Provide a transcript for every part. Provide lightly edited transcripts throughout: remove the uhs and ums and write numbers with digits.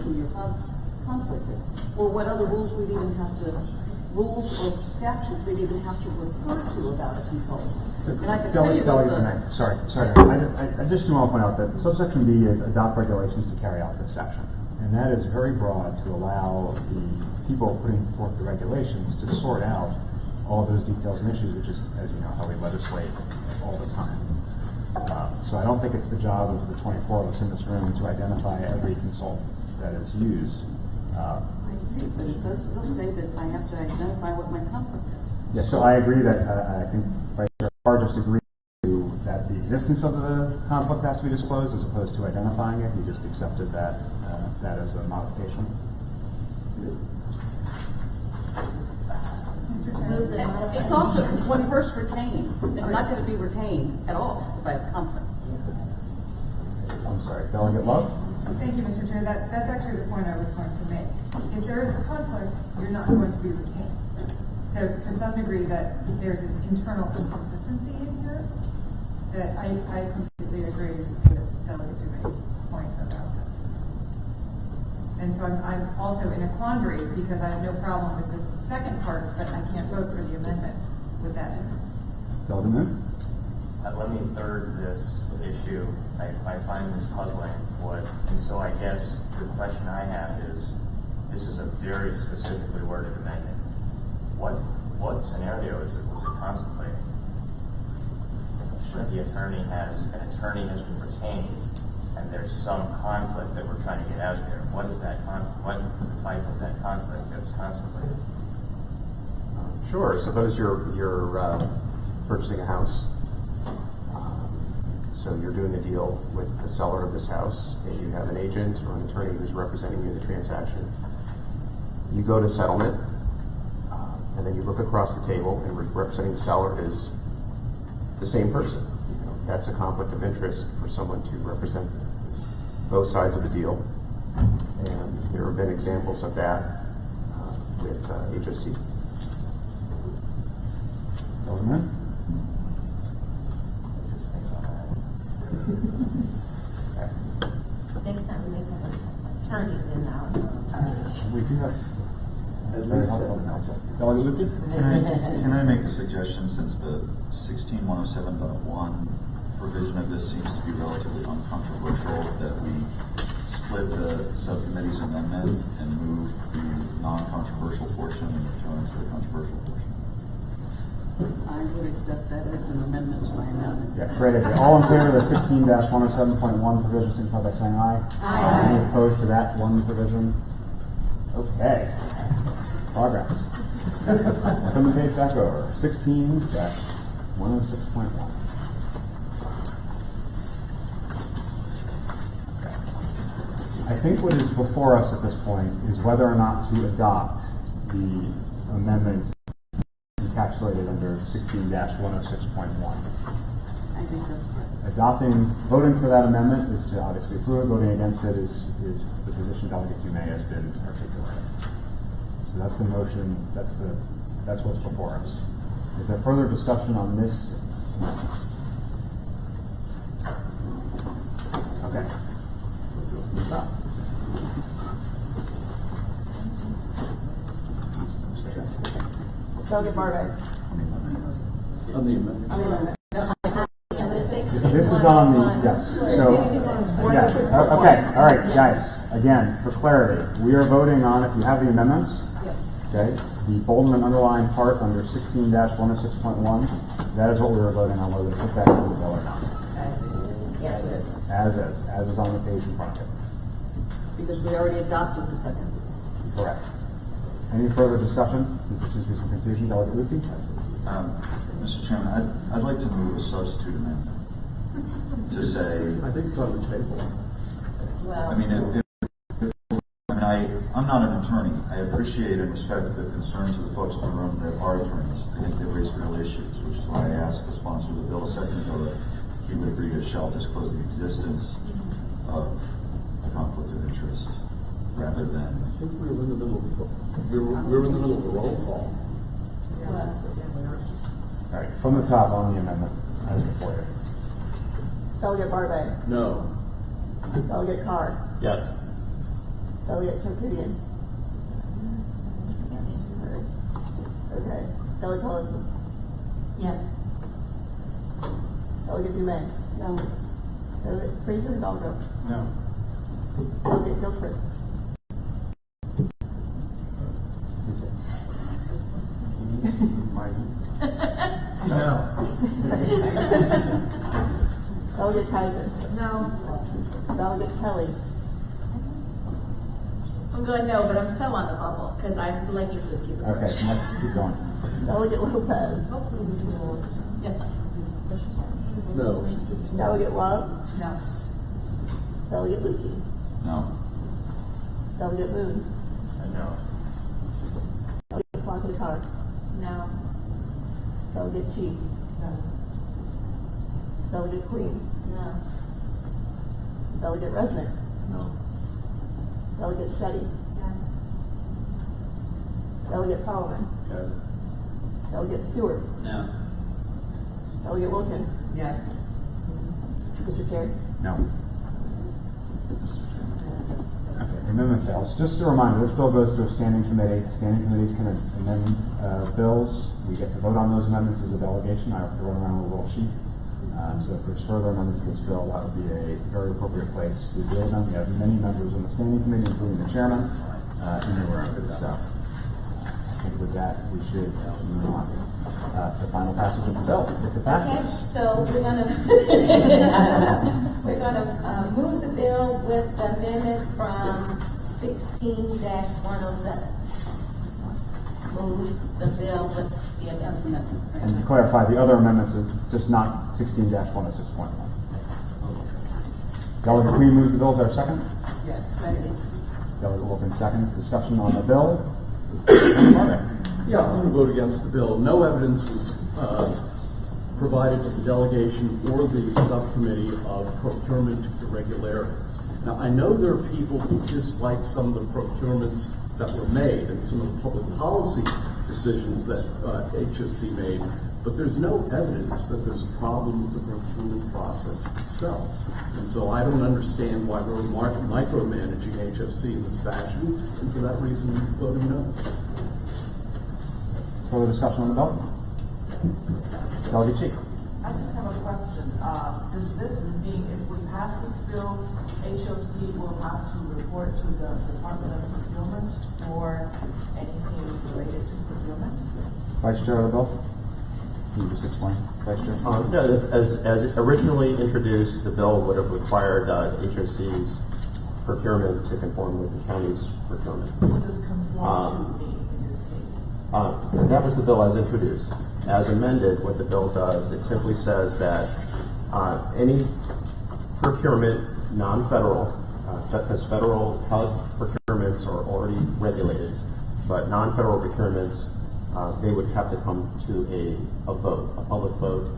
person you're conflicted, or what other rules we'd even have to, rules or statutes we'd even have to refer to about a consultant. And I can tell you about the... Sorry. I just want to point out that subsection B is adopt regulations to carry out this section. And that is very broad to allow the people putting forth the regulations to sort out all of those details and issues, which is, as you know, how we legislate all the time. So I don't think it's the job of the 24 of us in this room to identify every consultant that is used. I agree, but it does still say that I have to identify what my conflict is. Yeah, so I agree that I think Vice Chair Barr just agreed to that the existence of the conflict has to be disclosed as opposed to identifying it. He just accepted that that as a modification. It's also when first retained. I'm not going to be retained at all if I have conflict. I'm sorry, Delegate Love? Thank you, Mr. Chair. That's actually the point I was going to make. If there is a conflict, you're not going to be retained. So to some degree that there's an internal inconsistency in here that I completely agree with Delegate Dumay's point about this. And so I'm also in a quandary because I have no problem with the second part, but I can't vote for the amendment with that in it. Delegate Moon? Let me third this issue. I find this puzzling. And so I guess the question I have is, this is a very specifically worded amendment. What scenario was it contemplating? Where the attorney has been retained, and there's some conflict that we're trying to get out there. What is that conflict? What is the type of that conflict that was contemplated? Sure. Suppose you're purchasing a house. So you're doing a deal with the seller of this house, and you have an agent or an attorney who's representing you in the transaction. You go to settlement, and then you look across the table, and representing the seller is the same person. That's a conflict of interest for someone to represent both sides of the deal. And there have been examples of that with HOC. Delegate Next time we have attorneys in our We do have. Delegate Lucas? Can I make a suggestion, since the 16107.1 provision of this seems to be relatively uncontroversial, that we split the subcommittee's amendment and move the non-controversial portion and return to the controversial portion? I would accept that as an amendment to my amendment. Yeah, great idea. All in favor of the 16-107.1 provision, signify by saying aye. Aye. Any opposed to that one provision? Okay. Progress. Turn the page back over. 16-106.1. I think what is before us at this point is whether or not to adopt the amendment encapsulated under 16-106.1. I think that's correct. Voting for that amendment is to obviously approve it. Voting against it is the position Delegate Dumais has been articulated. So that's the motion. That's what's before us. Is there further discussion on this amendment? Okay. Stop. Delegate Barbeck. This is on the, yes. So, yes. Okay, all right, guys. Again, for clarity, we are voting on, if you have the amendments, okay, the bold and underlined part under 16-106.1, that is what we were voting on, whether to put that in the bill or not. As is on the page in front of it. Because we already adopted the second. Correct. Any further discussion? This seems to be some confusion. Delegate Lutfi? Mr. Chairman, I'd like to move a substitute amendment to say. I think it's on the table. well. I mean, I'm not an attorney. I appreciate and respect the concerns of the folks in the room that are attorneys. I think they raise real issues, which is why I asked the sponsor of the bill a second ago if he would agree to shall disclose the existence of a conflict of interest rather than. I think we were in the middle of we were in the middle of a roll call. All right, from the top on the amendment as before you. Delegate Barbeck. No. Delegate Carr. Yes. Delegate Chokridian. Okay. Delegate Collison. Yes. Delegate Dumaine. No. Delegate Fraser Hidalgo. No. Delegate Gilchrist. No. Delegate Kaiser. No. Delegate Kelly. I'm going no, but I'm so on the bubble because I'm liking cookies. Okay, so let's keep going. Delegate Lopez. Yes. No. Delegate Love. No. Delegate Lukey. No. Delegate Moon. No. Delegate Fontaine. No. Delegate Chief. No. Delegate Queen. No. Delegate Resnick. No. Delegate Shetty. Yes. Delegate Solomon. Yes. Delegate Stewart. No. Delegate Wilkins. Yes. Mr. Chair. No. Okay, the amendment fails. Just a reminder, this bill goes to a standing committee. Standing committees can amend bills. We get to vote on those amendments as a delegation. I have to run around with a little sheet. So if there's further amendments to this bill, that would be a very appropriate place to deal with them. We have many members on the standing committee, including the chairman, in the room. So I think with that, we should move on to final passage of the bill. If it Okay, passes. so we're gonna move the bill with the amendment from 16-107. Move the bill with the amendment. And to clarify, the other amendments are just not 16-106.1. Delegate Queen moves the bill. Is there a second? Yes. Second. Delegate Wilkins seconds. Discussion on the bill. Marvin. Yeah, I'm going to vote against the bill. No evidence was provided to the delegation or the subcommittee of procurement irregularities. Now, I know there are people who dislike some of the procurements that were made and some of the public policy decisions that HOC made, but there's no evidence that there's a problem with the procurement process itself. And so I don't understand why we're micromanaging HFC in this fashion, and for that reason, I'm voting no. Further discussion on the bill? Delegate Chief. I just have a question. Does this mean if we pass this bill, HOC will have to report to the Department of Procurement for anything related to procurement? Vice Chair of the bill. Can you just explain, Vice Chair? No, as originally introduced, the bill would have required HOC's procurement to conform with the county's procurement. What does conform to mean in this case? That was the bill as introduced. As amended, what the bill does, it simply says that any procurement, non-federal, because federal procurements are already regulated, but non-federal procurements, they would have to come to a vote, a public vote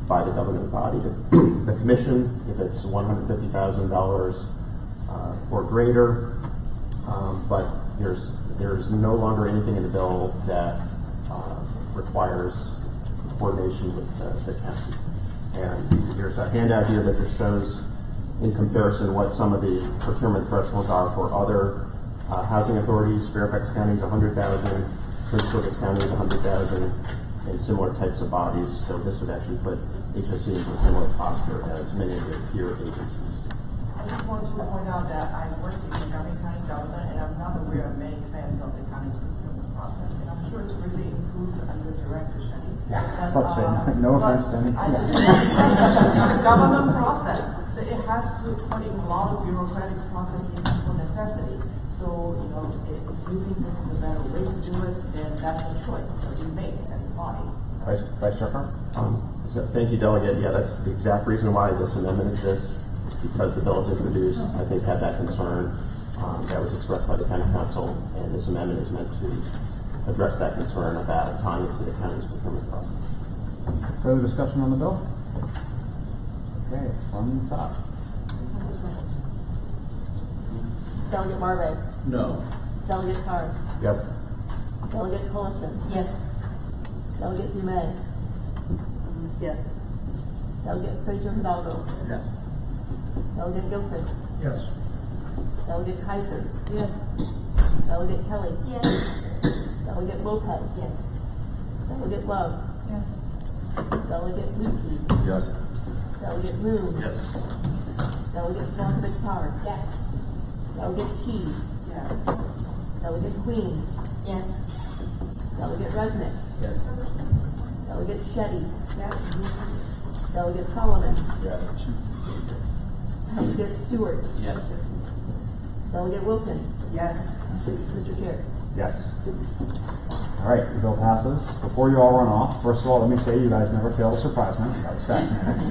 by the governing body. The commission, if it's $150,000 or greater, but there's no longer anything in the bill that requires coordination with the county. And there's a handout here that just shows in comparison what some of the procurement thresholds are for other housing authorities. Fairfax County is 100,000, Prince George's County is 100,000, and similar types of bodies. So this would actually put HOC into a similar posture as many of their peer agencies. I just want to point out that I worked in Montgomery County government, and I'm not aware of many plans of the county's procurement process, and I'm sure it's really improved under Director Shetty. Yeah, let's say no offense to any. I still the government process, it has to put in a lot of bureaucratic processes for necessity. So, you know, if you think this is a better way to do it, then that's a choice that we make as a body. Vice Chair Carr? So thank you, Delegate. Yeah, that's the exact reason why this amendment exists, because the bill is introduced, I think, had that concern that was expressed by the county council, and this amendment is meant to address that concern about tying it to the county's procurement process. Further discussion on the bill? Okay, from the top. Delegate Marve. No. Delegate Carr. Yes. Delegate Collison. Yes. Delegate Dumaine. Yes. Delegate Fraser Hidalgo. Yes. Delegate Gilchrist. Yes. Delegate Kaiser. Yes. Delegate Kelly. Yes. Delegate Lopez. Yes. Delegate Love. Yes. Delegate Lukey. Yes. Delegate Moon. Yes. Delegate Blankenship. Yes. Delegate Key. Yes. Delegate Queen. Yes. Delegate Resnick. Yes. Delegate Shetty. Yes. Delegate Solomon. Yes. Delegate Stewart. Yes. Delegate Wilkins. Yes. Mr. Chair. Yes. All right, the bill passes. Before you all run off, first of all, let me say you guys never fail to surprise me. That was fascinating.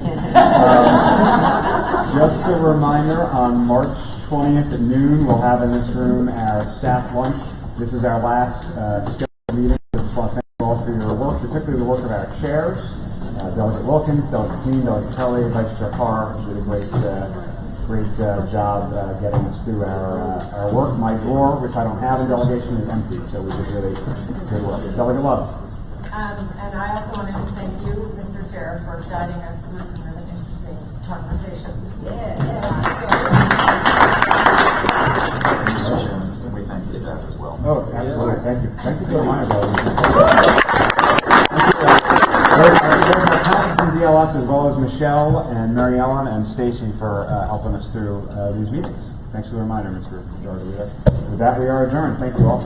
Just a reminder, on March 20th at noon, we'll have in this room our staff lunch. This is our last scheduled meeting. I just want to thank you all for your work, particularly the work of our chairs. Delegate Wilkins, Delegate Queen, Delegate Kelly, Vice Chair Carr did a great job getting us through our work. My drawer, which I don't have in delegation, is empty, so we did really good work. Delegate Love. And I also wanted to thank you, Mr. Chair, for guiding us through some really interesting conversations. Mr. Chairman, and we thank the staff as well. Oh, absolutely. Thank you. Thank you for reminding me. From DLS, as well as Michelle and Mary Ellen and Stacy for helping us through these meetings. Thanks for the reminder, Mr. Jordan. With that, we are adjourned. Thank you all.